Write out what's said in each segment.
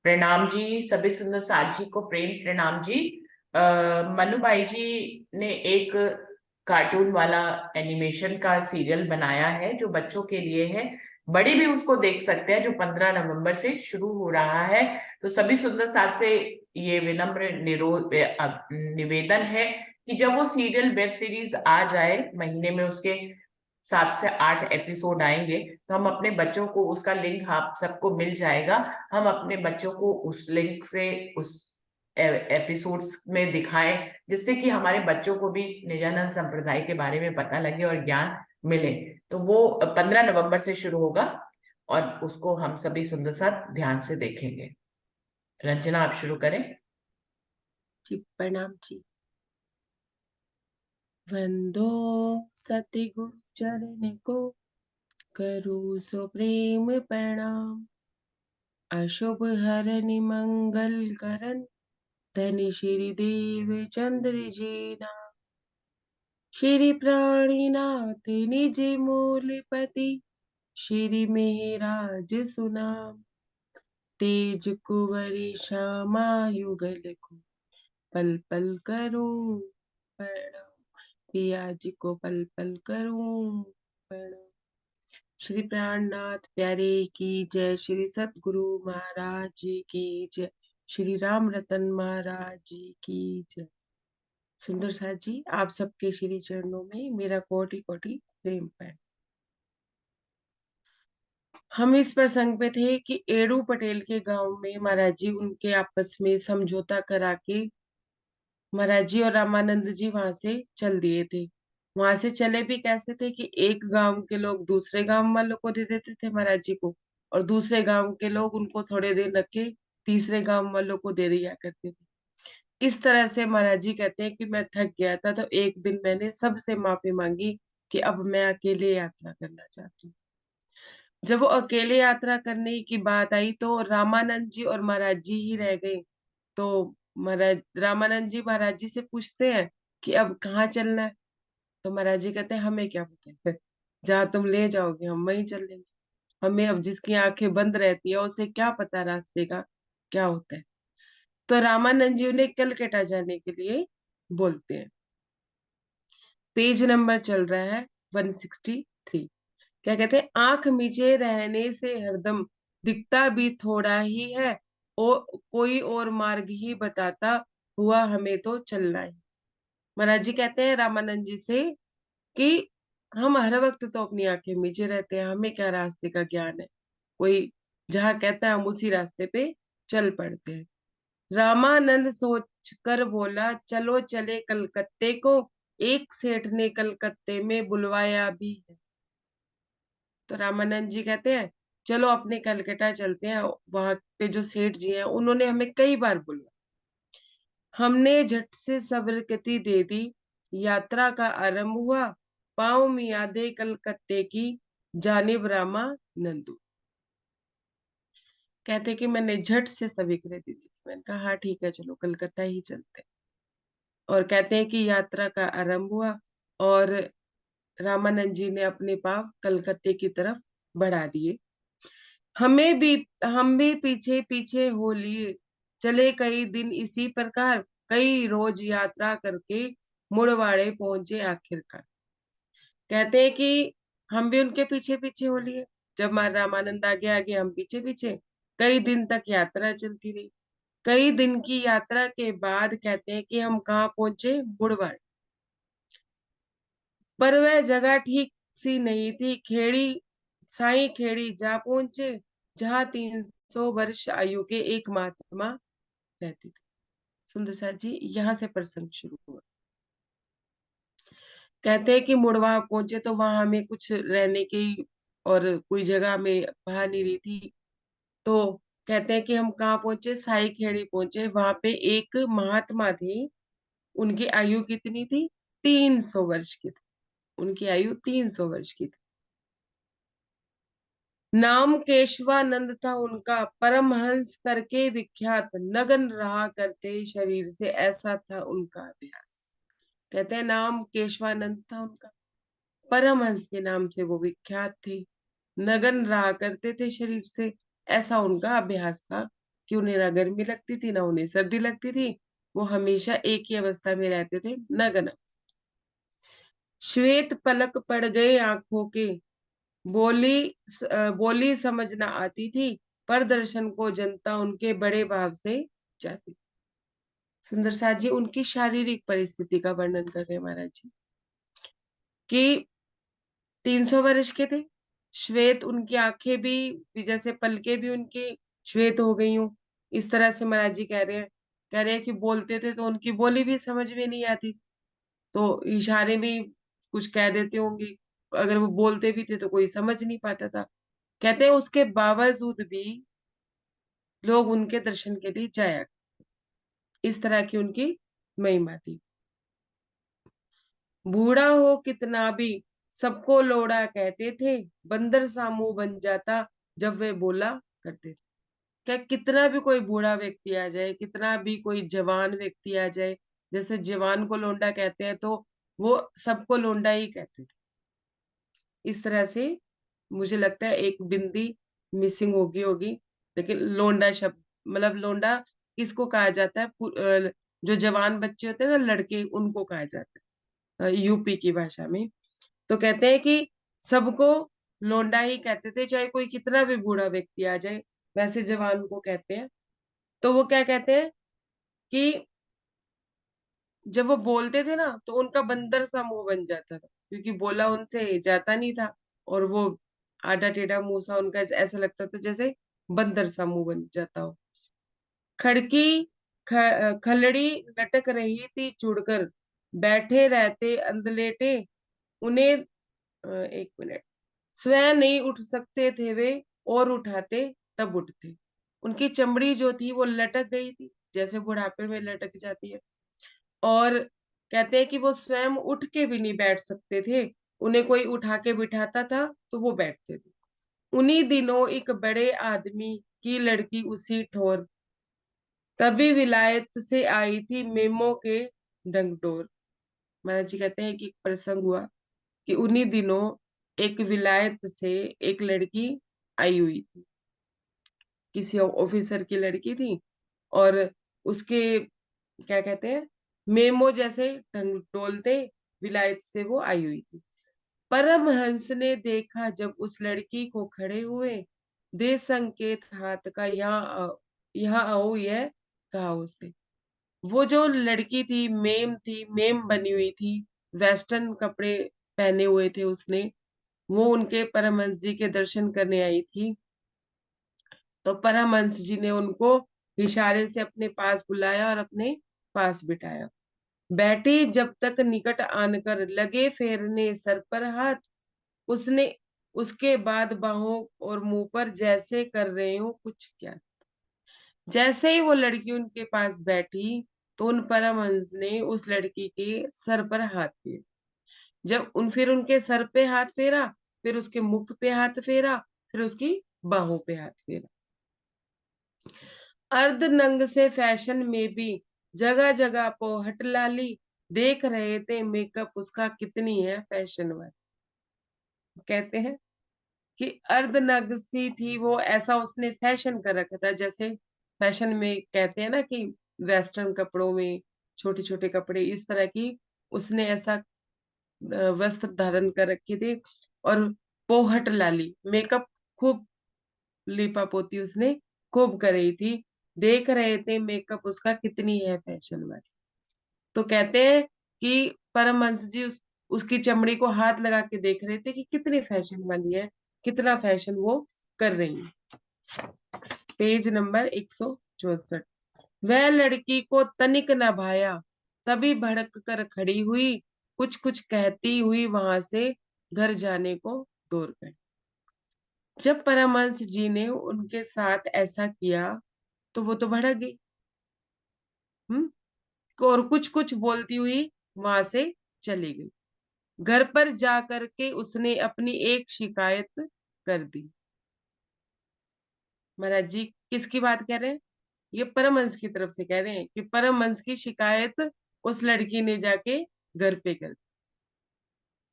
प्रणाम जी। सभी सुंदर साथ जी को प्रेम प्रणाम जी। मनु भाई जी ने एक कार्टून वाला एनिमेशन का सीरियल बनाया है जो बच्चों के लिए है। बड़े भी उसको देख सकते हैं, जो 15 नवंबर से शुरू हो रहा है। तो सभी सुंदर साथ से ये विनम्र निवेदन है कि जब वो सीरियल वेब सीरीज आ जाए, महीने में उसके 7 से 8 एपिसोड आएंगे, तो हम अपने बच्चों को उसका लिंक आप सबको मिल जाएगा। हम अपने बच्चों को उस लिंक से उस एपिसोड्स में दिखाएं, जिससे कि हमारे बच्चों को भी निजानंद संप्रदाय के बारे में पता लगे और ज्ञान मिले। तो वो 15 नवंबर से शुरू होगा और उसको हम सभी सुंदर साथ ध्यान से देखेंगे। रंजना, आप शुरू करें। जी प्रणाम जी। वंदो सतगुरु चरण को, करो सो प्रेम प्रणाम। अशुभ हरन मंगल करन, धन श्री देव चंद्र जी नाम। श्री प्राणीनाथ निज मूलपति, श्री मेहराज सुनाम। तेज कुंवरी श्यामा युगल को, पल पल करूं प्रणाम। पिया जी को पल पल करूं प्रणाम। श्री प्राणनाथ प्यारे की जय, श्री सतगुरु महाराज जी की जय, श्री राम रतन महाराज जी की जय। सुंदर साथ जी, आप सबके श्री चरणों में मेरा कोटि कोटि प्रेम है। हम इस प्रसंग पे थे कि एडू पटेल के गांव में महाराज जी उनके आपस में समझौता करा के महाराज जी और रामानंद जी वहां से चल दिए थे। वहां से चले भी कैसे थे कि एक गांव के लोग दूसरे गांव वालों को दे देते थे महाराज जी को, और दूसरे गांव के लोग उनको थोड़े दिन रख के तीसरे गांव वालों को दे दिया करते थे। इस तरह से महाराज जी कहते हैं कि मैं थक गया था, तो एक दिन मैंने सबसे माफी मांगी कि अब मैं अकेले यात्रा करना चाहती हूँ। जब वो अकेले यात्रा करने की बात आई तो रामानंद जी और महाराज जी ही रह गए। तो महाराज रामानंद जी महाराज जी से पूछते हैं कि अब कहाँ चलना है। तो महाराज जी कहते हैं हमें क्या पता है, जहाँ तुम ले जाओगे हम वहीं चल लेंगे। हमें अब जिसकी आंखें बंद रहती है उसे क्या पता रास्ते का क्या होता है। तो रामानंद जी उन्हें कलकत्ता जाने के लिए बोलते हैं। पेज नंबर चल रहा है 163। क्या कहते हैं, आंख मीचे रहने से हरदम दिखता भी थोड़ा ही है, और कोई और मार्ग ही बताता हुआ हमें तो चलना है। महाराज जी कहते हैं रामानंद जी से कि हम हर वक्त तो अपनी आंखें मीचे रहते हैं, हमें क्या रास्ते का ज्ञान है। कोई जहाँ कहता है हम उसी रास्ते पे चल पड़ते हैं। रामानंद सोच कर बोला, चलो चले कलकत्ते को, एक सेठ ने कलकत्ते में बुलवाया भी है। तो रामानंद जी कहते हैं चलो अपने कलकत्ता चलते हैं, वहां पे जो सेठ जी हैं उन्होंने हमें कई बार बुलवाया। हमने झट से स्वीकृति दे दी, यात्रा का आरंभ हुआ। पाँव में यादें कलकत्ते की, जानिब रामा नंदू। कहते कि मैंने झट से स्वीकृति दी, मैंने कहा हाँ ठीक है चलो कलकत्ता ही चलते हैं। और कहते हैं कि यात्रा का आरंभ हुआ और रामानंद जी ने अपने पाँव कलकत्ते की तरफ बढ़ा दिए। हमें भी हम भी पीछे पीछे हो लिए, चले कई दिन इसी प्रकार, कई रोज यात्रा करके मुड़वाड़े पहुंचे आखिरकार। कहते हैं कि हम भी उनके पीछे पीछे हो लिए, जब रामानंद आगे आगे हम पीछे पीछे। कई दिन तक यात्रा चलती रही। कई दिन की यात्रा के बाद कहते हैं कि हम कहाँ पहुंचे, मुड़वाड़। पर वह जगह ठीक सी नहीं थी। खेड़ी साई खेड़ी जा पहुंचे, जहाँ 300 वर्ष आयु के एक महात्मा रहते थे। सुंदर साथ जी, यहाँ से प्रसंग शुरू हुआ। कहते हैं कि मुड़वा पहुंचे तो वहां हमें कुछ रहने की और कोई जगह में वहां नहीं रही थी। तो कहते हैं कि हम कहाँ पहुंचे, साई खेड़ी पहुंचे। वहां पे एक महात्मा थे, उनकी आयु कितनी थी, 300 वर्ष की थी। उनकी आयु 300 वर्ष की थी। नाम केशवानंद था उनका, परमहंस करके विख्यात, नगन रहा करते शरीर से, ऐसा था उनका अभ्यास। कहते हैं नाम केशवानंद था उनका, परमहंस के नाम से वो विख्यात थे, नगन रहा करते थे शरीर से, ऐसा उनका अभ्यास था। कि उन्हें ना गर्मी लगती थी ना उन्हें सर्दी लगती थी। वो हमेशा एक ही अवस्था में रहते थे, नग्न। श्वेत पलक पड़ गए आंखों के, बोली समझ न आती थी, पर दर्शन को जनता उनके बड़े भाव से जाती। सुंदर साथ जी उनकी शारीरिक परिस्थिति का वर्णन कर रहे हैं महाराज जी कि 300 वर्ष के थे, श्वेत उनकी आंखें भी जैसे पलके भी उनकी श्वेत हो गई हूँ, इस तरह से महाराज जी कह रहे हैं कि बोलते थे तो उनकी बोली भी समझ में नहीं आती, तो इशारे में कुछ कह देते होंगे, अगर वो बोलते भी थे तो कोई समझ नहीं पाता था। कहते हैं उसके बावजूद भी लोग उनके दर्शन के लिए जाया, इस तरह की उनकी महिमा थी। बूढ़ा हो कितना भी सबको लोड़ा कहते थे, बंदर सा मुंह बन जाता जब वे बोला करते थे। क्या कितना भी कोई बूढ़ा व्यक्ति आ जाए, कितना भी कोई जवान व्यक्ति आ जाए, जैसे जवान को लोंडा कहते हैं तो वो सबको लोंडा ही कहते थे। इस तरह से मुझे लगता है एक बिंदी मिसिंग होगी होगी, लेकिन लोंडा शब्द मतलब लोंडा किसको कहा जाता है, जो जवान बच्चे होते हैं ना लड़के, उनको कहा जाता है यूपी की भाषा में। तो कहते हैं कि सबको लोंडा ही कहते थे, चाहे कोई कितना भी बूढ़ा व्यक्ति आ जाए, वैसे जवान को कहते हैं। तो वो क्या कहते हैं कि जब वो बोलते थे ना तो उनका बंदर सा मुंह बन जाता था, क्योंकि बोला उनसे जाता नहीं था, और वो आधा टेढ़ा मुंह सा उनका ऐसा लगता था जैसे बंदर सा मुंह बन जाता हो। खड़की खलड़ी लटक रही थी चुड़कर, बैठे रहते अंधलेटे उन्हें, एक मिनट, स्वयं नहीं उठ सकते थे वे, और उठाते तब उठते। उनकी चमड़ी जो थी वो लटक गई थी, जैसे बुढ़ापे में लटक जाती है। और कहते हैं कि वो स्वयं उठ के भी नहीं बैठ सकते थे, उन्हें कोई उठा के बिठाता था तो वो बैठते थे। उन्हीं दिनों एक बड़े आदमी की लड़की उसी ठोर, तभी विलायत से आई थी मेमो के डंगडोर। महाराज जी कहते हैं कि एक प्रसंग हुआ कि उन्हीं दिनों एक विलायत से एक लड़की आई हुई थी, किसी ऑफिसर की लड़की थी, और उसके क्या कहते हैं मेमो जैसे डोलते विलायत से वो आई हुई थी। परमहंस ने देखा जब उस लड़की को खड़े हुए, दे संकेत हाथ का, यहाँ आओ, यह कहा उसे। वो जो लड़की थी मेम बनी हुई थी, वेस्टर्न कपड़े पहने हुए थे उसने, वो उनके परमहंस जी के दर्शन करने आई थी। तो परमहंस जी ने उनको इशारे से अपने पास बुलाया और अपने पास बिठाया। बैठी जब तक निकट आनकर लगे फेरने सर पर हाथ, उसने उसके बाद बाहों और मुंह पर जैसे कर रहे हो कुछ क्या। जैसे ही वो लड़की उनके पास बैठी तो उन परमहंस ने उस लड़की के सर पर हाथ फेरा। जब फिर उनके सर पे हाथ फेरा, फिर उसके मुख पे हाथ फेरा, फिर उसकी बाहों पे हाथ फेरा। अर्ध नंग से फैशन में भी जगह जगह पोहट लाली, देख रहे थे मेकअप उसका कितनी है फैशन वाली। कहते हैं कि अर्धनग्न सी थी वो, ऐसा उसने फैशन कर रखा था, जैसे फैशन में कहते हैं ना कि वेस्टर्न कपड़ों में छोटे छोटे कपड़े, इस तरह की उसने ऐसा वस्त्र धारण कर रखे थे। और पोहट लाली मेकअप खूब लिपा पोती उसने खूब करी थी, देख रहे थे मेकअप उसका कितनी है फैशन वाली। तो कहते हैं कि परमहंस जी उसकी चमड़ी को हाथ लगा के देख रहे थे कि कितनी फैशन वाली है, कितना फैशन वो कर रही है। Page number 164। वह लड़की को तनिक न भाया, तभी भड़क कर खड़ी हुई, कुछ कुछ कहती हुई वहां से घर जाने को दौड़ गई। जब परमहंस जी ने उनके साथ ऐसा किया तो वो तो भड़क गई, और कुछ कुछ बोलती हुई वहां से चली गई। घर पर जा करके उसने अपनी एक शिकायत कर दी। महाराज जी किसकी बात कह रहे हैं, ये परमहंस की तरफ से कह रहे हैं कि परमहंस की शिकायत उस लड़की ने जाके घर पे कर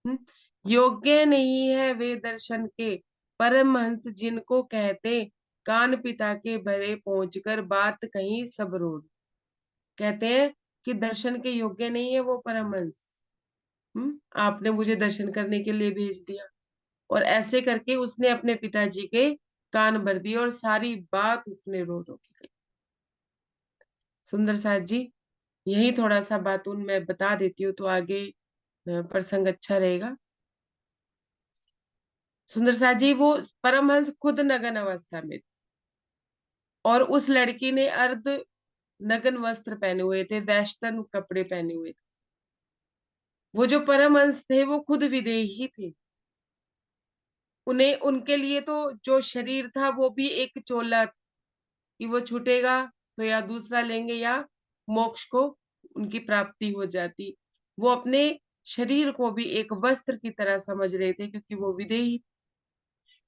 दी। योग्य नहीं है वे दर्शन के, परमहंस जिनको कहते, कान पिता के भरे पहुंचकर बात कहीं सब रोड। कहते हैं कि दर्शन के योग्य नहीं है वो परमहंस। आपने मुझे दर्शन करने के लिए भेज दिया। और ऐसे करके उसने अपने पिताजी के कान भर दिए और सारी बात उसने रो रो के कही। सुंदर साथ जी, यही थोड़ा सा बात उन मैं बता देती हूँ तो आगे प्रसंग अच्छा रहेगा। सुंदर साथ जी, वो परमहंस खुद नग्न अवस्था में थे और उस लड़की ने अर्ध नग्न वस्त्र पहने हुए थे, वेस्टर्न कपड़े पहने हुए थे। वो जो परमहंस थे वो खुद विदेही थे। उन्हें उनके लिए तो जो शरीर था वो भी एक चोला, कि वो छूटेगा तो या दूसरा लेंगे या मोक्ष को उनकी प्राप्ति हो जाती। वो अपने शरीर को भी एक वस्त्र की तरह समझ रहे थे क्योंकि वो विदेही।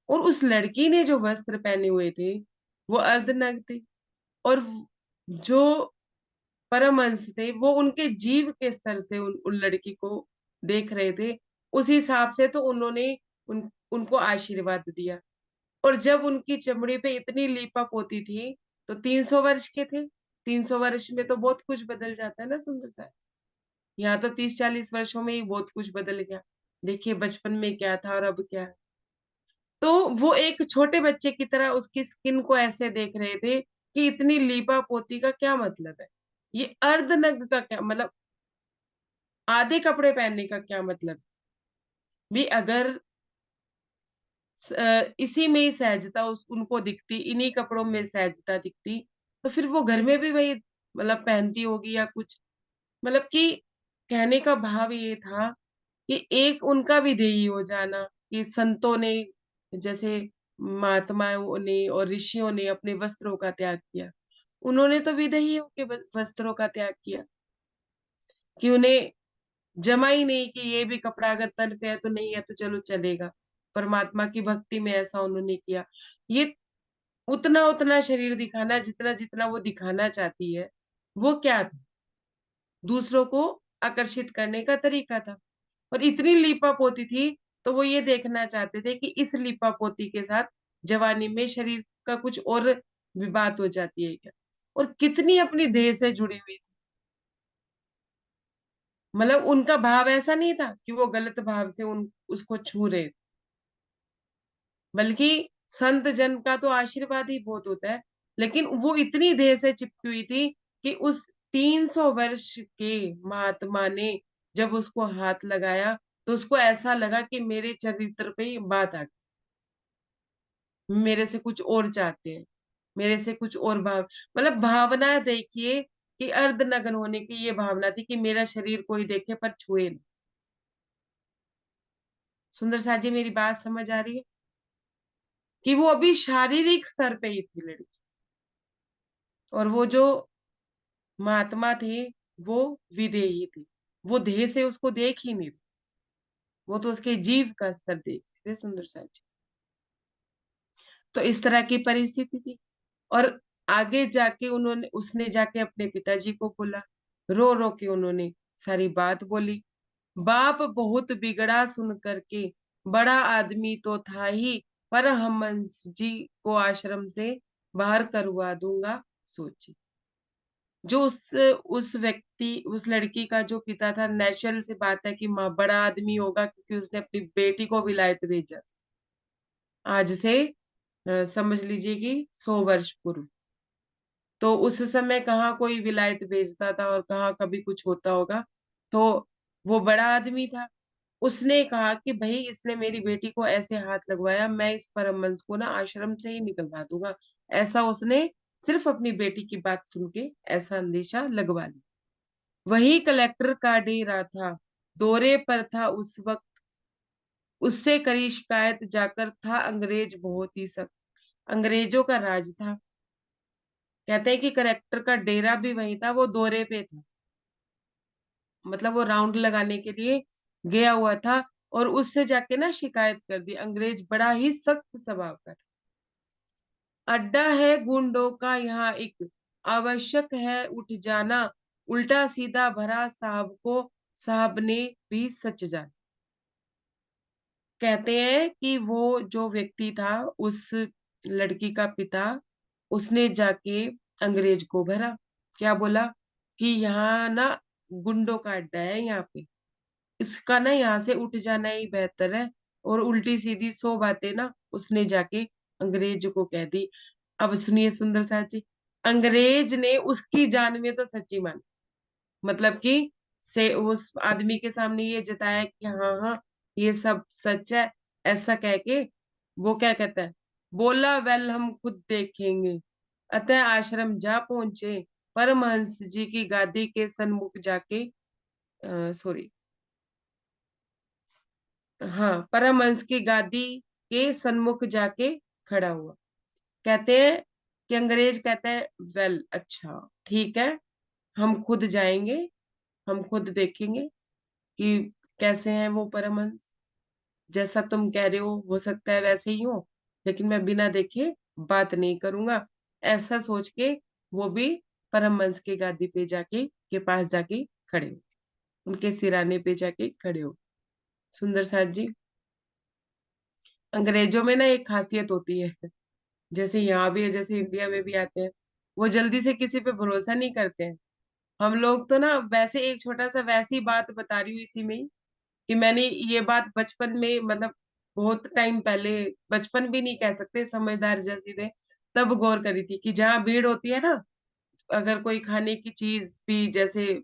और उस लड़की ने जो वस्त्र पहने हुए थे वो अर्धनग्न थे। और जो परमहंस थे वो उनके जीव के स्तर से उन लड़की को देख रहे थे। उस हिसाब से तो उन्होंने उनको आशीर्वाद दिया। और जब उनकी चमड़ी पे इतनी लीपा पोती थी तो 300 वर्ष के थे। 300 वर्ष में तो बहुत कुछ बदल जाता है ना सुंदर सा। यहाँ तो 30-40 वर्षों में ही बहुत कुछ बदल गया। देखिए बचपन में क्या था और अब क्या है। तो वो एक छोटे बच्चे की तरह उसकी स्किन को ऐसे देख रहे थे कि इतनी लीपा पोती का क्या मतलब है, ये अर्धनग्न का क्या मतलब, आधे कपड़े पहनने का क्या मतलब। भी अगर इसी में ही सहजता उनको दिखती, इन्हीं कपड़ों में सहजता दिखती, तो फिर वो घर में भी वही मतलब पहनती होगी या कुछ। मतलब कि कहने का भाव ये था कि एक उनका विधेयी हो जाना, कि संतों ने जैसे महात्माओं ने और ऋषियों ने अपने वस्त्रों का त्याग किया, उन्होंने तो विधेयियों के वस्त्रों का त्याग किया। कि उन्हें जमा ही नहीं कि ये भी कपड़ा अगर तन पे है तो नहीं है तो चलो चलेगा। परमात्मा की भक्ति में ऐसा उन्होंने किया। ये उतना उतना शरीर दिखाना जितना जितना वो दिखाना चाहती है, वो क्या था, दूसरों को आकर्षित करने का तरीका था। और इतनी लीपा पोती थी तो वो ये देखना चाहते थे कि इस लीपा पोती के साथ जवानी में शरीर का कुछ और विवाद हो जाती है क्या। और कितनी अपनी देह से जुड़ी हुई थी। मतलब उनका भाव ऐसा नहीं था कि वो गलत भाव से उन उसको छू रहे, बल्कि संत जन का तो आशीर्वाद ही बहुत होता है। लेकिन वो इतनी देर से चिपकी हुई थी कि उस 300 वर्ष के महात्मा ने जब उसको हाथ लगाया तो उसको ऐसा लगा कि मेरे चरित्र पे ये बात आ गई, मेरे से कुछ और चाहते हैं, मेरे से कुछ और भाव, मतलब भावना देखिए कि अर्धनग्न होने की ये भावना थी कि मेरा शरीर कोई देखे पर छुए नहीं। सुंदर सा जी, मेरी बात समझ आ रही है कि वो अभी शारीरिक स्तर पे ही थी लड़की। और वो जो महात्मा थे वो विदेही थे, वो देह से उसको देख ही नहीं रहे, वो तो उसके जीव का स्तर देख रहे थे सुंदर सा जी। तो इस तरह की परिस्थिति थी। और आगे जाके उन्होंने उसने जाके अपने पिताजी को बोला, रो रो के उन्होंने सारी बात बोली। बाप बहुत बिगड़ा सुन करके, बड़ा आदमी तो था ही, पर हंस जी को आश्रम से बाहर करवा दूंगा सोची। जो उस व्यक्ति उस लड़की का जो पिता था, नेचुरल सी बात है कि माँ बड़ा आदमी होगा क्योंकि उसने अपनी बेटी को विलायत भेजा। आज से समझ लीजिए कि 100 वर्ष पूर्व। तो उस समय कहाँ कोई विलायत भेजता था और कहाँ कभी कुछ होता होगा। तो वो बड़ा आदमी था, उसने कहा कि भाई इसने मेरी बेटी को ऐसे हाथ लगवाया, मैं इस परमहंस को ना आश्रम से ही निकलवा दूंगा। ऐसा उसने सिर्फ अपनी बेटी की बात सुन के ऐसा अंदेशा लगवा लिया। वही कलेक्टर का डेरा था, दौरे पर था उस वक्त, उससे करी शिकायत जाकर, था अंग्रेज बहुत ही सख्त। अंग्रेजों का राज था। कहते हैं कि कलेक्टर का डेरा भी वही था, वो दौरे पे था, मतलब वो राउंड लगाने के लिए गया हुआ था। और उससे जाके ना शिकायत कर दी। अंग्रेज बड़ा ही सख्त स्वभाव का था। अड्डा है गुंडों का यहाँ एक, आवश्यक है उठ जाना, उल्टा सीधा भरा साहब को, साहब ने भी सच जाना। कहते हैं कि वो जो व्यक्ति था उस लड़की का पिता, उसने जाके अंग्रेज को भरा। क्या बोला कि यहाँ ना गुंडों का अड्डा है यहाँ पे, इसका ना यहाँ से उठ जाना ही बेहतर है। और उल्टी सीधी 100 बातें ना उसने जाके अंग्रेज को कह दी। अब सुनिए सुंदर साथ जी, अंग्रेज ने उसकी जान में तो सच्ची मान, मतलब कि से उस आदमी के सामने ये जताया कि हाँ हाँ ये सब सच है, ऐसा कह के वो क्या कहता है, बोला वेल हम खुद देखेंगे। अतः आश्रम जा पहुंचे, परमहंस जी की गादी के सन्मुख जाके, सॉरी, हाँ, परमहंस की गादी के सन्मुख जाके खड़ा हुआ। कहते हैं कि अंग्रेज कहते हैं वेल अच्छा ठीक है, हम खुद जाएंगे, हम खुद देखेंगे कि कैसे हैं वो परमहंस। जैसा तुम कह रहे हो सकता है वैसे ही हो, लेकिन मैं बिना देखे बात नहीं करूंगा। ऐसा सोच के वो भी परमहंस की गादी पे जाके के पास जाके खड़े हो, उनके सिराने पे जाके खड़े हो। सुंदर साथ जी, अंग्रेजों में ना एक खासियत होती है, जैसे यहाँ भी है, जैसे इंडिया में भी आते हैं, वो जल्दी से किसी पे भरोसा नहीं करते हैं। हम लोग तो ना, वैसे एक छोटा सा वैसी बात बता रही हूँ इसी में ही, कि मैंने ये बात बचपन में, मतलब बहुत टाइम पहले, बचपन भी नहीं कह सकते, समझदार जैसी थे तब गौर करी थी, कि जहाँ भीड़ होती है ना, अगर कोई खाने की चीज भी जैसे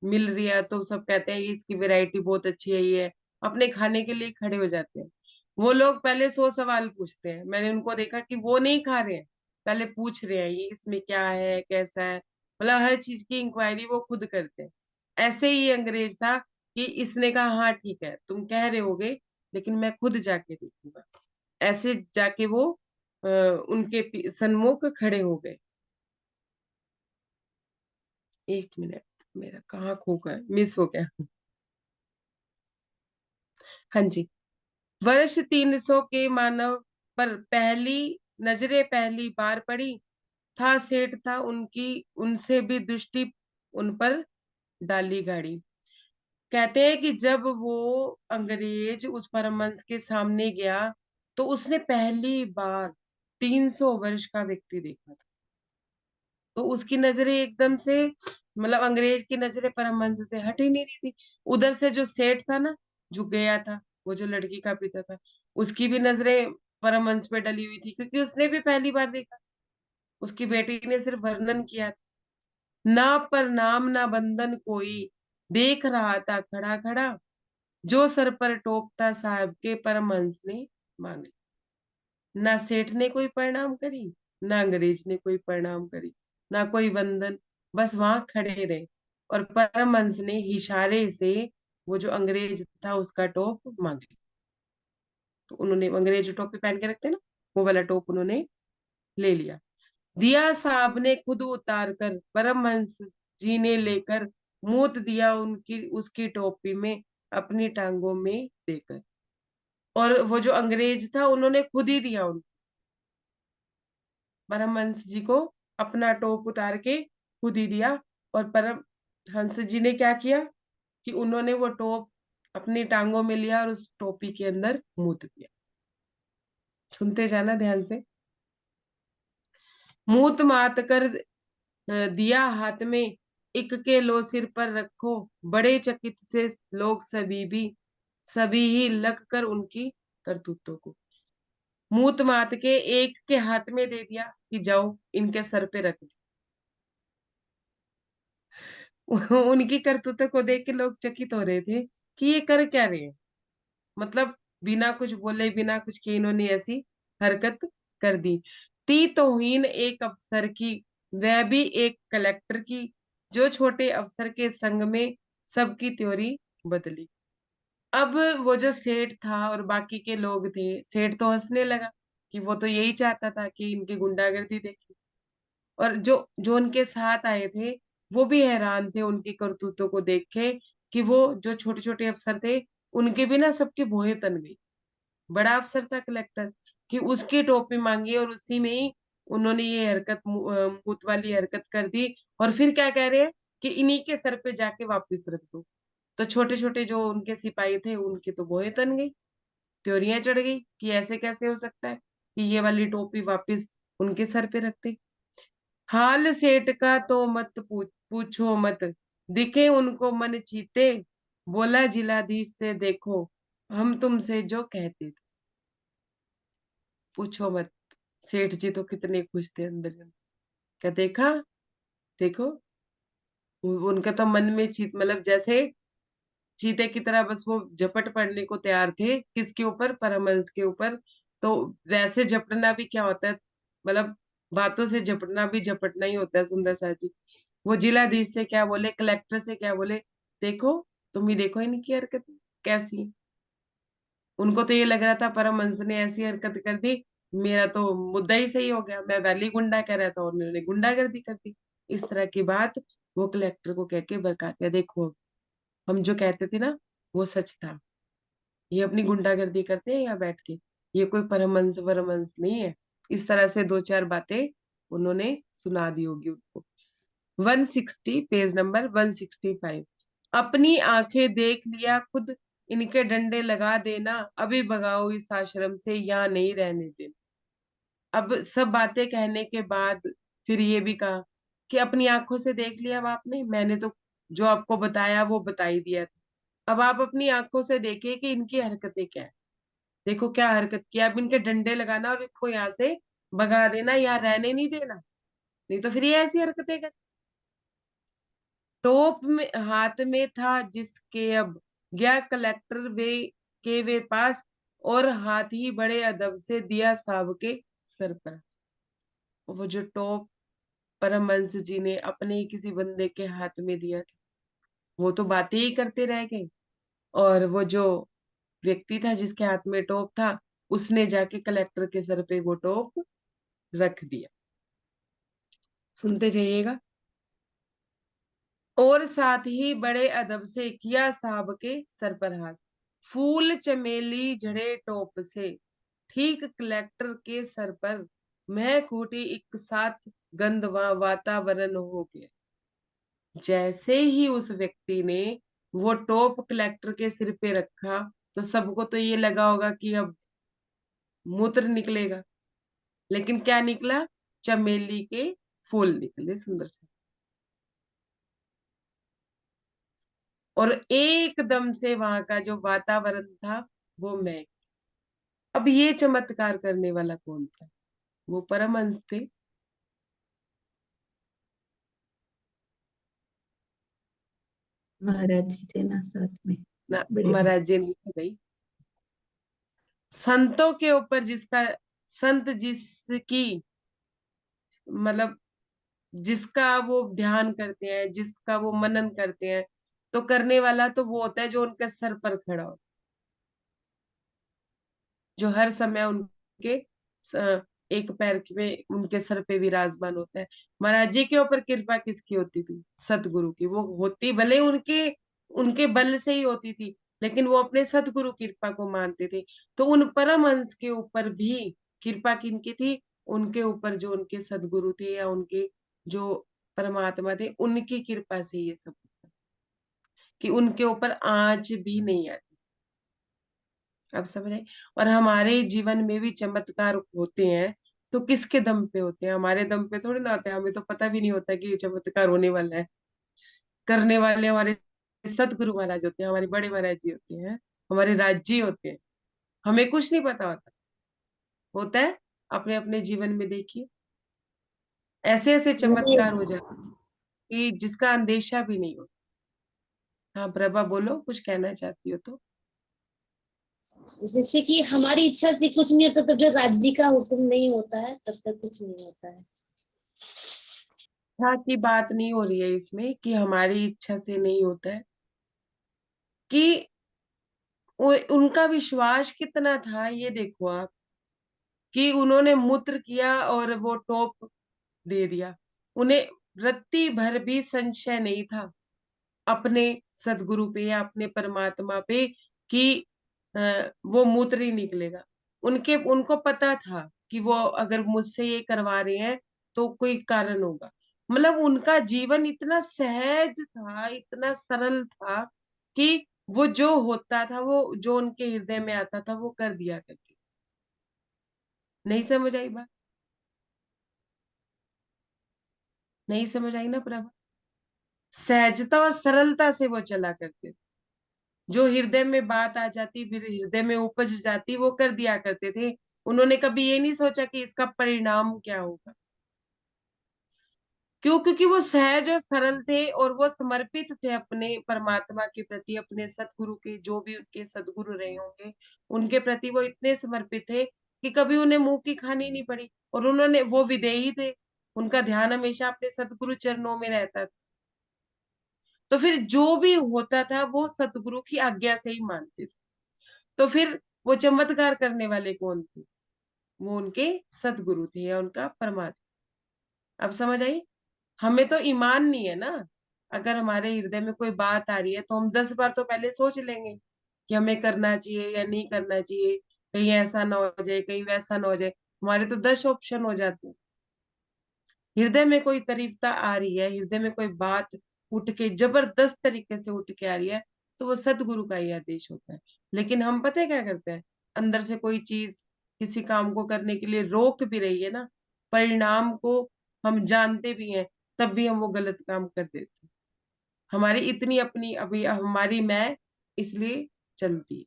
मिल रही है तो सब कहते हैं इसकी वैरायटी बहुत अच्छी है, ये है, अपने खाने के लिए खड़े हो जाते हैं। वो लोग पहले 100 सवाल पूछते हैं, मैंने उनको देखा कि वो नहीं खा रहे हैं, पहले पूछ रहे हैं ये इसमें क्या है कैसा है, मतलब हर चीज की इंक्वायरी वो खुद करते हैं। ऐसे ही अंग्रेज था कि इसने कहा हाँ ठीक है तुम कह रहे होगे, लेकिन मैं खुद जाके देखूंगा। ऐसे जाके वो उनके सन्मुख खड़े हो गए। एक मिनट, मेरा कहाँ खो गया, मिस हो गया। हाँ जी, वर्ष 300 के मानव पर पहली नजरे पहली बार पड़ी, था सेठ था उनकी, उनसे भी दृष्टि उन पर डाली गाड़ी। कहते हैं कि जब वो अंग्रेज उस परमहंस के सामने गया, तो उसने पहली बार 300 वर्ष का व्यक्ति देखा था। तो उसकी नजरें एकदम से, मतलब अंग्रेज की नजरें परमहंस से हट ही नहीं रही थी। उधर से जो सेठ था ना, जो गया था, वो जो लड़की का पिता था, उसकी भी नजरें परमहंस पे डली हुई थी, क्योंकि उसने भी पहली बार देखा। उसकी बेटी ने सिर्फ वर्णन किया था। ना पर नाम ना बंधन कोई, देख रहा था खड़ा खड़ा, जो सर पर टोपता साहब के परमहंस ने मांगे। ना सेठ ने कोई प्रणाम करी, ना अंग्रेज ने कोई प्रणाम करी, ना कोई वंदन, बस वहां खड़े रहे। और परमहंस ने इशारे से वो जो अंग्रेज था उसका टोप मांगे। तो उन्होंने, अंग्रेज जो टोपी पहन के रखते हैं ना, वो वाला टोप उन्होंने ले लिया। दिया साहब ने खुद उतार कर, परमहंस जी ने लेकर मूत दिया उनकी उसकी टोपी में, अपनी टांगों में देकर। और वो जो अंग्रेज था उन्होंने खुद ही दिया उनको, परमहंस जी को अपना टोप उतार के खुद ही दिया। और परम हंस जी ने क्या किया कि उन्होंने वो टोप अपनी टांगों में लिया और उस टोपी के अंदर मूत दिया। सुनते जाना ध्यान से। मूत मात कर दिया हाथ में, एक के लो सिर पर रखो, बड़े चकित से लोग सभी ही लग कर उनकी करतूतों को। मूत मात के एक के हाथ में दे दिया कि जाओ इनके सर पे रख दो। उनकी करतूतों को देख के लोग चकित हो रहे थे कि ये कर क्या रहे हैं, मतलब बिना कुछ बोले बिना कुछ किए इन्होंने ऐसी हरकत कर दी। ती तौहीन एक अफसर की, वह भी एक कलेक्टर की, जो छोटे अफसर के संग में सबकी त्योरी बदली। अब वो जो सेठ था और बाकी के लोग थे, सेठ तो हंसने लगा कि वो तो यही चाहता था कि इनकी गुंडागर्दी देखे। और जो जो उनके साथ आए थे वो भी हैरान थे उनकी करतूतों को देख के, कि वो जो छोटे छोटे अफसर थे उनके भी ना सबकी भौहें तन गई। बड़ा अफसर था कलेक्टर, कि उसकी टोपी मांगी और उसी में ही उन्होंने ये हरकत, मुंह वाली हरकत कर दी। और फिर क्या कह रहे हैं कि इन्हीं के सर पे जाके वापिस रख दो। तो छोटे छोटे जो उनके सिपाही थे उनकी तो भौहें तन गई, त्योरियां चढ़ गई कि ऐसे कैसे हो सकता है। कि ये वाली टोपी वापस उनके सर पे रखते। हाल सेठ का तो मत पूछो मत, दिखे उनको मन चीते, बोला जिलाधीश से देखो हम तुमसे जो कहते थे। पूछो मत, सेठ जी तो कितने खुश थे अंदर ही अंदर। क्या देखा, देखो उनका तो मन में चीत, मतलब जैसे चीते की तरह बस वो झपट पड़ने को तैयार थे, किसके ऊपर, परमहंस के ऊपर। तो वैसे झपटना भी क्या होता है, मतलब बातों से झपटना भी झपटना ही होता है सुंदर सा जी। वो जिलाधीश से क्या बोले, कलेक्टर से क्या बोले, देखो तुम ही देखो इनकी हरकत कैसी। उनको तो ये लग रहा था परमहंस ने ऐसी हरकत कर दी, मेरा तो मुद्दा ही सही हो गया, मैं वैली गुंडा कह रहा था और उन्होंने गुंडागर्दी कर दी। इस तरह की बात वो कलेक्टर को कह के बरका दिया, देखो हम जो कहते थे ना वो सच था, ये अपनी गुंडागर्दी करते हैं यहाँ बैठ के, ये कोई परमहंस वरमहंस नहीं है। इस तरह से दो चार बातें उन्होंने सुना दी होगी उनको। 160, पेज नंबर 165। अपनी आंखें देख लिया खुद, इनके डंडे लगा देना, अभी भगाओ इस आश्रम से, यहाँ नहीं रहने देना। अब सब बातें कहने के बाद फिर ये भी कहा कि अपनी आंखों से देख लिया अब आपने, मैंने तो जो आपको बताया वो बता ही दिया था। अब आप अपनी आंखों से देखिए कि इनकी हरकतें क्या है। देखो क्या हरकत किया, अब इनके डंडे लगाना और इनको यहाँ से भगा देना, यहाँ रहने नहीं देना, नहीं तो फिर ये ऐसी हरकतें कर। टोप में हाथ में था जिसके, अब गया कलेक्टर वे पास, और हाथ ही बड़े अदब से दिया साहब के सर पर। वो जो टोप परमहंस जी ने अपने ही किसी बंदे के हाथ में दिया था, वो तो बातें ही करते रह गए, और वो जो व्यक्ति था जिसके हाथ में टोप था, उसने जाके कलेक्टर के सर पे वो टोप रख दिया। सुनते जाइएगा। और साथ ही बड़े अदब से किया साहब के सर पर हाथ, फूल चमेली झड़े टोप से, ठीक कलेक्टर के सर पर महक उठी एक साथ, गंधवा वातावरण हो गया। जैसे ही उस व्यक्ति ने वो टोप कलेक्टर के सिर पे रखा, तो सबको तो ये लगा होगा कि अब मूत्र निकलेगा, लेकिन क्या निकला, चमेली के फूल निकले सुंदर से। और एकदम से वहां का जो वातावरण था वो महक। अब ये चमत्कार करने वाला कौन था, वो परमहंस थे। महाराज जी थे ना साथ में, ना, बड़े भाई। महाराज जी नहीं थे भाई। संतों के ऊपर जिसका, संत जिसकी, मतलब जिसका वो ध्यान करते हैं, जिसका वो मनन करते हैं, तो करने वाला तो वो होता है जो उनके सर पर खड़ा हो, जो हर समय उनके एक पैर में उनके सर पे विराजमान होता है। महाराज जी के ऊपर कृपा किसकी होती थी, सतगुरु की। वो होती भले उनके उनके बल से ही होती थी, लेकिन वो अपने सतगुरु की कृपा को मानते थे। तो उन परमहंस के ऊपर भी कृपा किनकी थी, उनके ऊपर जो उनके सदगुरु थे या उनके जो परमात्मा थे, उनकी कृपा से ये सब होता, कि उनके ऊपर आंच भी नहीं आती। अब समझ आए। और हमारे जीवन में भी चमत्कार होते हैं, तो किसके दम पे होते हैं, हमारे दम पे थोड़ी ना होते हैं, हमें तो पता भी नहीं होता कि ये चमत्कार होने वाला है। करने वाले हमारे सतगुरु महाराज होते हैं, हमारे बड़े महाराज जी होते हैं, हमारे राज जी होते हैं। हमें कुछ नहीं पता होता, होता है अपने अपने जीवन में देखिए, ऐसे ऐसे मैंने चमत्कार हो जाते कि जिसका अंदेशा भी नहीं होता। हाँ प्रभा बोलो, कुछ कहना चाहती हो तो। जैसे कि हमारी इच्छा से कुछ नहीं होता, तब तक राज्य का हुक्म नहीं होता है, तब तक कुछ नहीं होता है। इच्छा की बात नहीं हो रही है इसमें कि हमारी इच्छा से नहीं होता है, कि उनका विश्वास कितना था ये देखो आप, कि उन्होंने मूत्र किया और वो टोप दे दिया। उन्हें रत्ती भर भी संशय नहीं था अपने सदगुरु पे या अपने परमात्मा पे कि वो मूत्र ही निकलेगा। उनको पता था कि वो अगर मुझसे ये करवा रहे हैं तो कोई कारण होगा। मतलब उनका जीवन इतना सहज था, इतना सरल था, कि वो जो होता था, वो जो उनके हृदय में आता था वो कर दिया करते। नहीं समझ आई बात? नहीं समझ आई ना प्रभा? सहजता और सरलता से वो चला करते थे। जो हृदय में बात आ जाती, फिर हृदय में उपज जाती, वो कर दिया करते थे। उन्होंने कभी ये नहीं सोचा कि इसका परिणाम क्या होगा। क्यों? क्योंकि वो सहज और सरल थे, और वो समर्पित थे अपने परमात्मा के प्रति, अपने सतगुरु के, जो भी उनके सदगुरु रहे होंगे उनके प्रति वो इतने समर्पित थे कि कभी उन्हें मुंह की खानी नहीं पड़ी। और उन्होंने, वो विदेही थे, उनका ध्यान हमेशा अपने सतगुरु चरणों में रहता था। तो फिर जो भी होता था वो सतगुरु की आज्ञा से ही मानते थे। तो फिर वो चमत्कार करने वाले कौन थे? वो उनके सतगुरु थे, या उनका परमात्मा। अब समझ आई? हमें तो ईमान नहीं है ना। अगर हमारे हृदय में कोई बात आ रही है तो हम 10 बार तो पहले सोच लेंगे कि हमें करना चाहिए या नहीं करना चाहिए, कहीं ऐसा ना हो जाए, कहीं वैसा ना हो जाए। हमारे तो 10 ऑप्शन हो जाते हैं। हृदय में कोई तारीफता आ रही है, हृदय में कोई बात उठ के जबरदस्त तरीके से उठ के आ रही है, तो वो सतगुरु का ही आदेश होता है। लेकिन हम पता है क्या करते हैं? अंदर से कोई चीज किसी काम को करने के लिए रोक भी रही है ना, परिणाम को हम जानते भी हैं, तब भी हम वो गलत काम कर देते हैं। हमारी इतनी अपनी, अभी हमारी मैं इसलिए चलती है।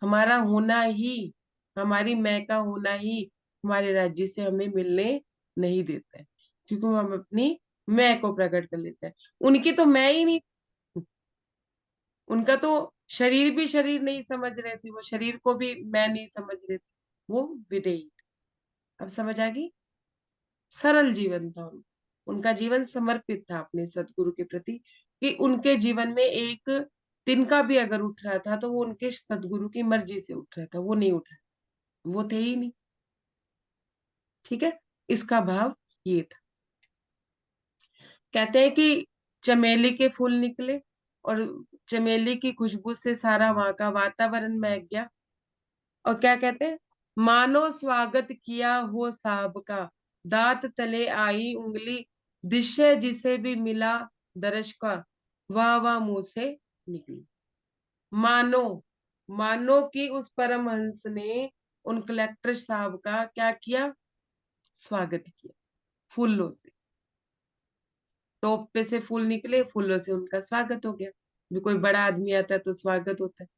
हमारा होना ही, हमारी मैं का होना ही हमारे राज्य से हमें मिलने नहीं देता है, क्योंकि हम अपनी मैं को प्रकट कर लेते हैं। उनकी तो मैं ही नहीं, उनका तो शरीर भी शरीर नहीं समझ रहे थे, वो शरीर को भी मैं नहीं समझ रहे थे, वो विदेही। अब समझ आ गई? सरल जीवन था उनका जीवन समर्पित था अपने सदगुरु के प्रति, कि उनके जीवन में एक तिनका भी अगर उठ रहा था तो वो उनके सदगुरु की मर्जी से उठ रहा था, वो नहीं उठ रहा, वो थे ही नहीं। ठीक है, इसका भाव ये था। कहते हैं कि चमेली के फूल निकले, और चमेली की खुशबू से सारा वहां का वातावरण महक गया। और क्या कहते हैं? मानो स्वागत किया हो साहब का, दांत तले आई उंगली, दृश्य जिसे भी मिला दर्श का, वाह वाह मुंह से निकली। मानो, मानो कि उस परमहंस ने उन कलेक्टर साहब का क्या किया? स्वागत किया फूलों से। टॉप पे से फूल निकले, फूलों से उनका स्वागत हो गया। भी कोई बड़ा आदमी आता है तो स्वागत होता है।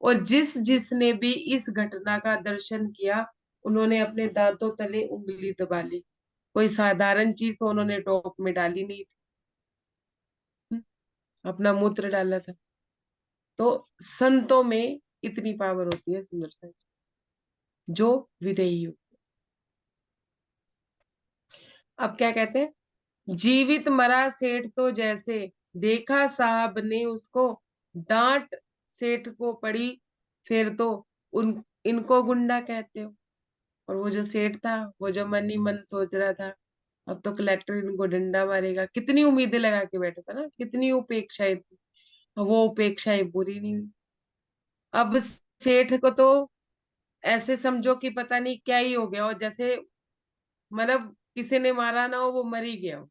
और जिस जिसने भी इस घटना का दर्शन किया, उन्होंने अपने दांतों तले उंगली दबा ली। कोई साधारण चीज तो उन्होंने टॉप में डाली नहीं थी। अपना मूत्र डाला था। तो संतों में इतनी पावर होती है, सुंदर सा, जो विदेही हो। अब क्या कहते हैं? जीवित मरा सेठ तो जैसे, देखा साहब ने उसको, डांट सेठ को पड़ी, फिर तो उन इनको गुंडा कहते हो। और वो जो सेठ था, वो जो मन ही मन सोच रहा था अब तो कलेक्टर इनको डंडा मारेगा, कितनी उम्मीदें लगा के बैठा था ना, कितनी उपेक्षाएं थी, वो उपेक्षाएं पूरी नहीं हुई। अब सेठ को तो ऐसे समझो कि पता नहीं क्या ही हो गया, और जैसे मतलब किसी ने मारा ना हो, वो मर ही गया हो।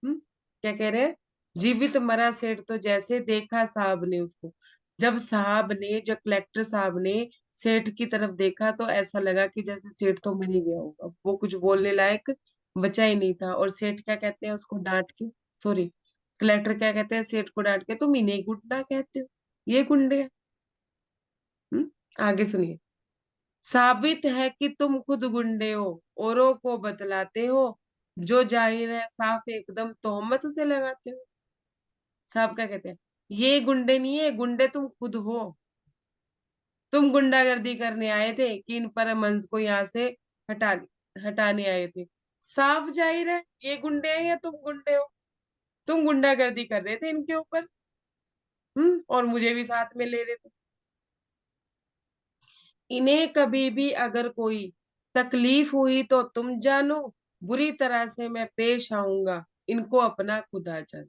क्या कह रहे हैं? जीवित मरा सेठ तो जैसे, देखा साहब ने उसको। जब साहब ने, जब कलेक्टर साहब ने सेठ की तरफ देखा तो ऐसा लगा कि जैसे सेठ तो मर ही गया होगा, वो कुछ बोलने लायक बचा ही नहीं था। और सेठ क्या कहते हैं उसको डांट के, सॉरी, कलेक्टर क्या कहते हैं सेठ को डांट के, तुम इन्हें गुंडा कहते हो, ये गुंडे हैं। आगे सुनिए। साबित है कि तुम खुद गुंडे हो, औरों को बतलाते हो, जो जाहिर है साफ एकदम तोहमत से लगाते हो। साहब क्या कहते हैं? ये गुंडे नहीं है, गुंडे तुम खुद हो। तुम गुंडागर्दी करने आए थे कि इन परमहंस को यहाँ से हटा हटाने आए थे। साफ जाहिर है ये गुंडे हैं या तुम गुंडे हो। तुम गुंडागर्दी कर रहे थे इनके ऊपर, और मुझे भी साथ में ले रहे थे। इन्हें कभी भी अगर कोई तकलीफ हुई तो तुम जानो, बुरी तरह से मैं पेश आऊंगा, इनको अपना खुदा जान।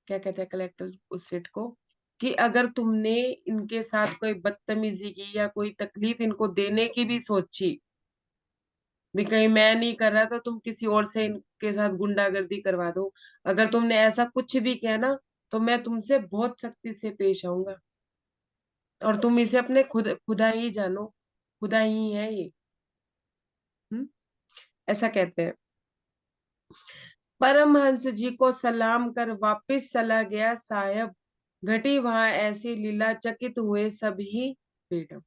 क्या कहता है कलेक्टर उस सेठ को? कि अगर तुमने इनके साथ कोई बदतमीजी की या कोई तकलीफ इनको देने की भी सोची, भी कहीं मैं नहीं कर रहा तो तुम किसी और से इनके साथ गुंडागर्दी करवा दो, अगर तुमने ऐसा कुछ भी किया ना, तो मैं तुमसे बहुत सख्ती से पेश आऊंगा, और तुम इसे अपने खुदा ही जानो, खुदा ही है ये। ऐसा कहते हैं। परमहंस जी को सलाम कर वापिस चला गया साहब, घटी वहां ऐसी लीला, चकित हुए सभी बेढब।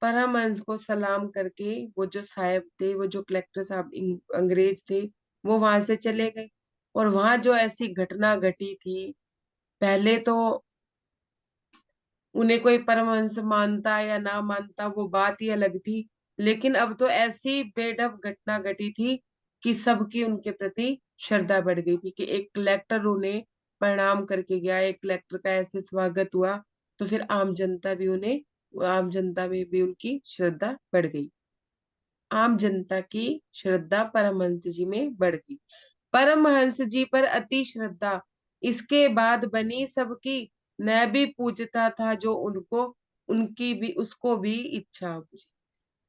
परमहंस को सलाम करके वो जो साहब थे, वो जो कलेक्टर साहब अंग्रेज थे, वो वहां से चले गए। और वहां जो ऐसी घटना घटी थी, पहले तो उन्हें कोई परमहंस मानता या ना मानता वो बात ही अलग थी, लेकिन अब तो ऐसी बेढब घटना घटी थी कि सबकी उनके प्रति श्रद्धा बढ़ गई थी, कि एक कलेक्टर उन्हें प्रणाम करके गया, एक कलेक्टर का ऐसे स्वागत हुआ, तो फिर आम जनता में भी उनकी श्रद्धा बढ़ गई। आम जनता की श्रद्धा परमहंस जी में बढ़ गई। परमहंस जी पर अति श्रद्धा इसके बाद बनी सबकी, मैं भी पूछता था जो उनको, उनकी भी उसको भी इच्छा हुई।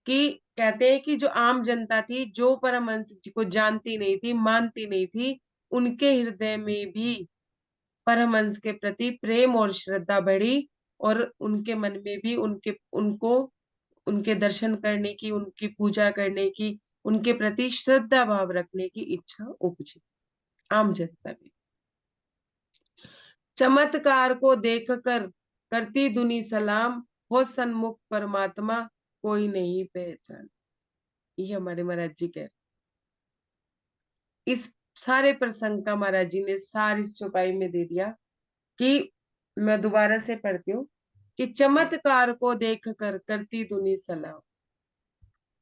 कि कहते हैं कि जो आम जनता थी, जो परमहंस जी को जानती नहीं थी, मानती नहीं थी, उनके हृदय में भी परमहंस के प्रति प्रेम और श्रद्धा बढ़ी, और उनके मन में भी उनको उनके दर्शन करने की, उनकी पूजा करने की, उनके प्रति श्रद्धा भाव रखने की इच्छा उपजी आम जनता में। चमत्कार को देखकर करती दुनी सलाम, हो सन्मुख परमात्मा कोई नहीं पहचान। ये हमारे महाराज जी कह रहे। इस सारे प्रसंग का महाराज जी ने सार इस चौपाई में दे दिया, कि मैं दोबारा से पढ़ती हूँ, कि चमत्कार को देखकर करती दुनी सलाम,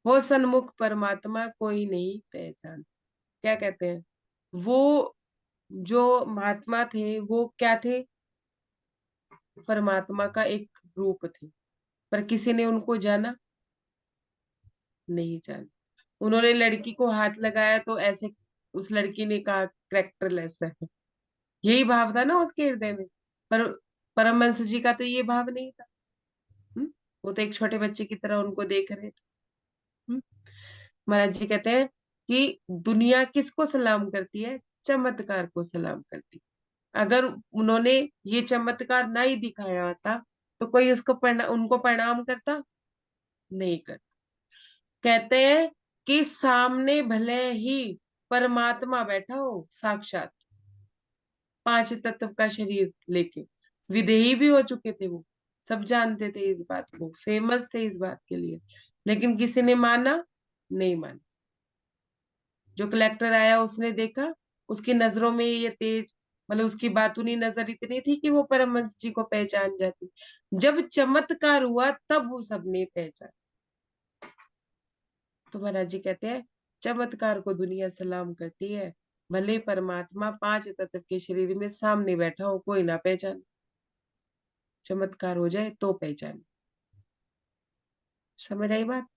हो सन्मुख परमात्मा कोई नहीं पहचान। क्या कहते हैं, वो जो महात्मा थे वो क्या थे, परमात्मा का एक रूप थे, पर किसी ने उनको जाना नहीं, जाना। उन्होंने लड़की को हाथ लगाया तो ऐसे उस लड़की ने कहा कैरेक्टरलेस है, यही भाव था ना उसके हृदय में। पर परमहंस जी का तो ये भाव नहीं था। वो तो एक छोटे बच्चे की तरह उनको देख रहे थे। हम्म? महाराज जी कहते हैं कि दुनिया किसको सलाम करती है, चमत्कार को सलाम करती है। अगर उन्होंने ये चमत्कार ना ही दिखाया होता तो कोई उनको प्रणाम करता नहीं करता। कहते हैं कि सामने भले ही परमात्मा बैठा हो साक्षात, पांच तत्व का शरीर लेके, विदेही भी हो चुके थे वो, सब जानते थे इस बात को, फेमस थे इस बात के लिए, लेकिन किसी ने माना नहीं माना। जो कलेक्टर आया उसने देखा, उसकी नजरों में ये तेज, मतलब उसकी बातूनी नजर इतनी थी कि वो परमहंस जी को पहचान जाती। जब चमत्कार हुआ तब वो सबने पहचान। तो महाराज जी कहते हैं चमत्कार को दुनिया सलाम करती है, भले परमात्मा पांच तत्व के शरीर में सामने बैठा हो कोई ना पहचान, चमत्कार हो जाए तो पहचान। समझ आई बात?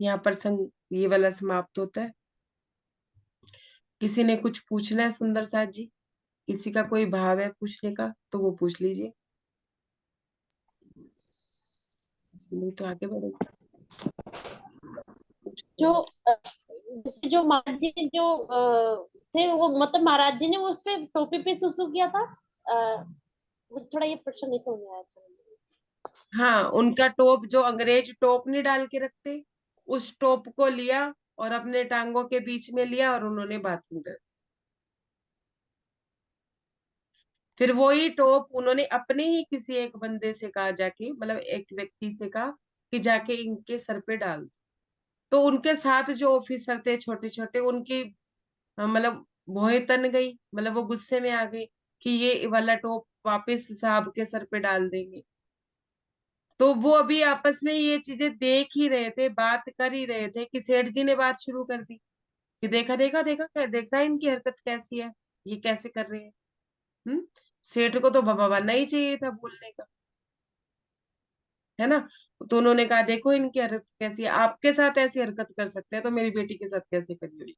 यहाँ पर ये वाला समाप्त होता है। किसी ने कुछ पूछना है सुंदर साथ जी, किसी का कोई भाव है पूछने का तो वो पूछ लीजिए, नहीं तो आगे बढ़ेंगे। जो जैसे जो महाराज जी ने जो थे, वो मतलब महाराज जी ने वो उस पे टोपी पे सुसु किया था। मुझे थोड़ा ये प्रश्न नहीं समझ में आया था। हाँ, उनका टोप, जो अंग्रेज टोप नहीं डाल के रखते, उस टोप को लिया और अपने टांगों के बीच में लिया और उन्होंने बाथरूम कर, फिर वही टोप उन्होंने अपने ही किसी एक बंदे से कहा, जाके मतलब एक व्यक्ति से कहा कि जाके इनके सर पे डाल दो। तो उनके साथ जो ऑफिसर थे छोटे छोटे, उनकी मतलब भौहें तन गई, मतलब वो गुस्से में आ गई कि ये वाला टोप वापस साहब के सर पे डाल देंगे। तो वो अभी आपस में ये चीजें देख ही रहे थे, बात कर ही रहे थे, कि सेठ जी ने बात शुरू कर दी कि देखा देखा देखा देखा इनकी हरकत कैसी है, ये कैसे कर रहे हैं। हम्म सेठ को तो बाबा बनना ही चाहिए था बोलने का, है ना। तो उन्होंने कहा देखो इनकी हरकत कैसी है, आपके साथ ऐसी हरकत कर सकते हैं तो मेरी बेटी के साथ कैसे करी हुई।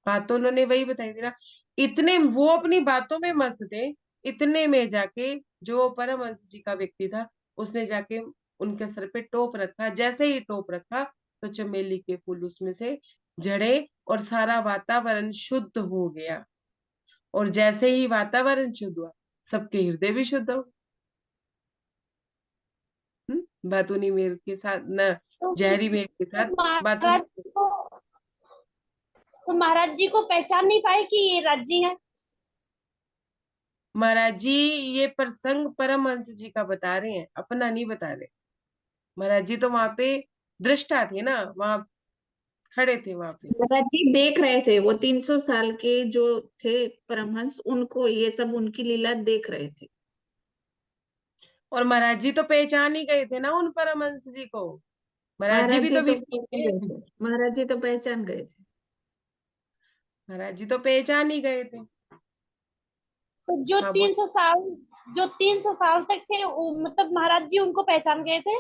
बात तो उन्होंने वही बताई थी ना। इतने वो अपनी बातों में मस्त थे, इतने में जाके जो परमहंस जी का व्यक्ति था, उसने जाके उनके सर पे टोप रखा। जैसे ही टोप रखा तो चमेली के फूल उसमें से झड़े और सारा वातावरण शुद्ध हो गया। और जैसे ही वातावरण शुद्ध हुआ, सबके हृदय भी शुद्ध हो। बातूनी मेल के साथ न तो जहरी मेढ़ के साथ बातों महाराज को तो महाराज जी को पहचान नहीं पाए कि ये राज्य है। महाराज जी ये प्रसंग परमहंस जी का बता रहे हैं, अपना नहीं बता रहे। महाराज जी तो वहां पे दृष्टा थे ना, वहां खड़े थे वहां पे। महाराज जी देख रहे थे, वो 300 साल के जो थे परमहंस, उनको ये सब उनकी लीला देख रहे थे। और महाराज जी तो पहचान ही गए थे ना उन परमहंस जी को। महाराज जी महाराज भी जी तो तो विज्ञ पहचान थे। गए थे, महाराज जी तो पहचान गए थे। महाराज जी तो पहचान ही गए थे। तो जो हाँ बोल। 300 साल तक थे मतलब महाराज जी उनको पहचान गए थे।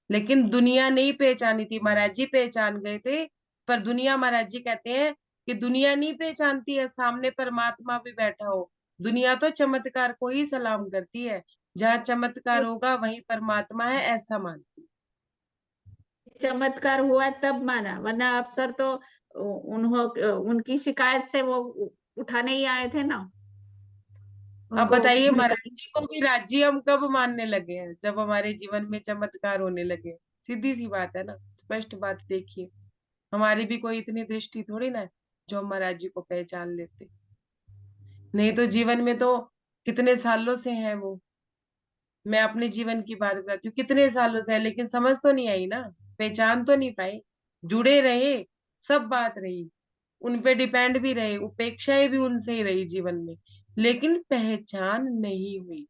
लेकिन दुनिया नहीं पहचानी थी, महाराज जी पहचान गए थे। पर दुनिया, महाराज जी कहते हैं कि दुनिया नहीं पहचानती है, सामने परमात्मा भी बैठा हो। दुनिया तो चमत्कार को ही सलाम करती है, जहाँ चमत्कार होगा वहीं परमात्मा है, ऐसा मानती। चमत्कार हुआ तब माना, वरना अफसर तो उनकी शिकायत से वो उठाने ही आए थे ना। अब उनको बताइए, महाराज निकाल। जी को भी राज्य हम कब मानने लगे हैं? जब हमारे जीवन में चमत्कार होने लगे। सीधी सी बात है ना, स्पष्ट बात देखिए। हमारी भी कोई इतनी दृष्टि थोड़ी ना है जो हम महाराज जी को पहचान लेते। नहीं तो जीवन में तो कितने सालों से है वो। मैं अपने जीवन की बात करती हूँ, कितने सालों से है, लेकिन समझ तो नहीं आई ना, पहचान तो नहीं पाई। जुड़े रहे, सब बात रही, उन पे डिपेंड भी रहे, उपेक्षाएं भी उनसे ही रही जीवन में, लेकिन पहचान नहीं हुई।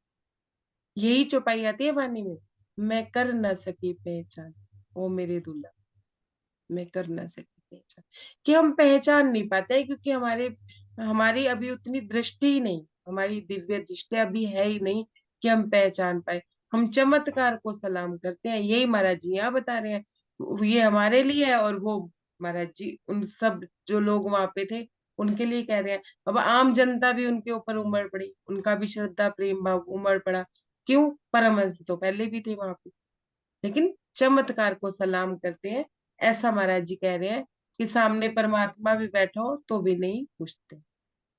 यही चौपाई आती है वाणी में, मैं कर न सकी पहचान, ओ मेरे दूल्हा, मैं कर ना सकी पहचान। कि हम पहचान नहीं पाते हैं, क्योंकि हमारी अभी उतनी दृष्टि ही नहीं, हमारी दिव्य दृष्टि अभी है ही नहीं कि हम पहचान पाए। हम चमत्कार को सलाम करते हैं, यही महाराज जी यहाँ बता रहे हैं। ये हमारे लिए है, और वो महाराज जी उन सब जो लोग वहां पे थे उनके लिए कह रहे हैं। अब आम जनता भी उनके ऊपर उमड़ पड़ी, उनका भी श्रद्धा प्रेम भाव उमड़ पड़ा। क्यों? परमहंस तो पहले भी थे वहां पे, लेकिन चमत्कार को सलाम करते हैं। ऐसा महाराज जी कह रहे हैं कि सामने परमात्मा भी बैठा हो तो भी नहीं पूछते।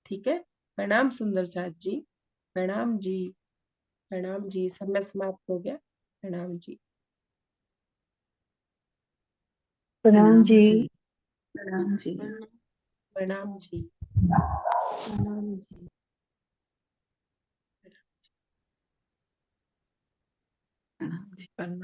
ठीक है। प्रणाम सुंदर साथ जी। प्रणाम जी। प्रणाम जी, समय समाप्त हो गया। प्रणाम जी। प्रणाम जी। प्रणाम जी। प्रणाम जी। प्रणाम जी। प्रणाम जी। प्रणाम।